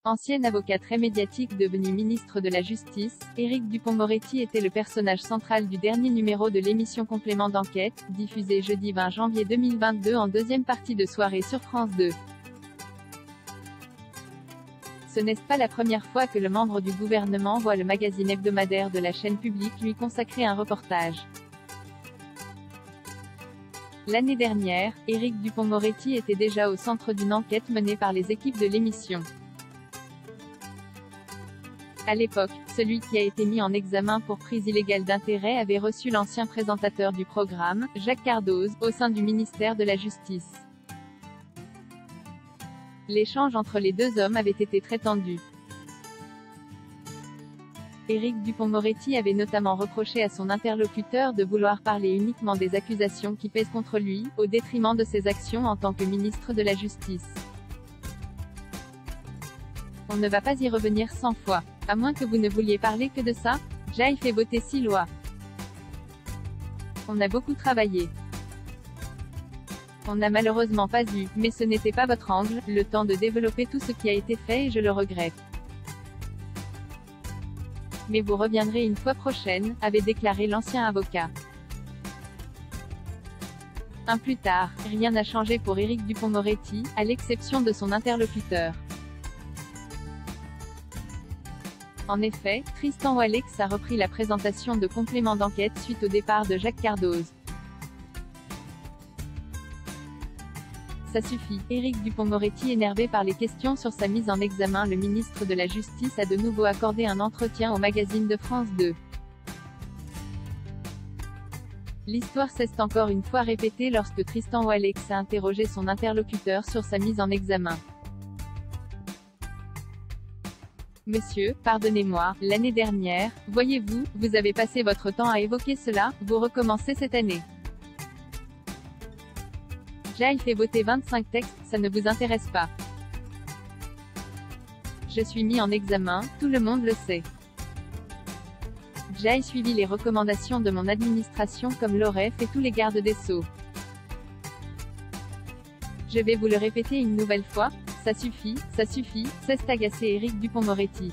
Ancien avocat très médiatique devenu ministre de la Justice, Éric Dupond-Moretti était le personnage central du dernier numéro de l'émission Complément d'enquête, diffusée jeudi 20 janvier 2022 en deuxième partie de soirée sur France 2. Ce n'est pas la première fois que le membre du gouvernement voit le magazine hebdomadaire de la chaîne publique lui consacrer un reportage. L'année dernière, Éric Dupond-Moretti était déjà au centre d'une enquête menée par les équipes de l'émission. À l'époque, celui qui a été mis en examen pour prise illégale d'intérêt avait reçu l'ancien présentateur du programme, Jacques Cardoz, au sein du ministère de la Justice. L'échange entre les deux hommes avait été très tendu. Éric Dupond-Moretti avait notamment reproché à son interlocuteur de vouloir parler uniquement des accusations qui pèsent contre lui, au détriment de ses actions en tant que ministre de la Justice. On ne va pas y revenir 100 fois. À moins que vous ne vouliez parler que de ça, j'ai fait voter 6 lois. On a beaucoup travaillé. On n'a malheureusement pas eu, mais ce n'était pas votre angle, le temps de développer tout ce qui a été fait et je le regrette. Mais vous reviendrez une fois prochaine, avait déclaré l'ancien avocat. Un plus tard, rien n'a changé pour Éric Dupond-Moretti, à l'exception de son interlocuteur. En effet, Tristan Walex a repris la présentation de Complément d'enquête suite au départ de Jacques Cardoz. Ça suffit, Éric Dupond-Moretti énervé par les questions sur sa mise en examen. Le ministre de la Justice a de nouveau accordé un entretien au magazine de France 2. L'histoire s'est encore une fois répétée lorsque Tristan Walex a interrogé son interlocuteur sur sa mise en examen. Monsieur, pardonnez-moi, l'année dernière, voyez-vous, vous avez passé votre temps à évoquer cela, vous recommencez cette année. J'ai fait voter 25 textes, ça ne vous intéresse pas. Je suis mis en examen, tout le monde le sait. J'ai suivi les recommandations de mon administration comme l'auraient fait tous les gardes des Sceaux. Je vais vous le répéter une nouvelle fois. Ça suffit, s'est agacé Éric Dupond-Moretti.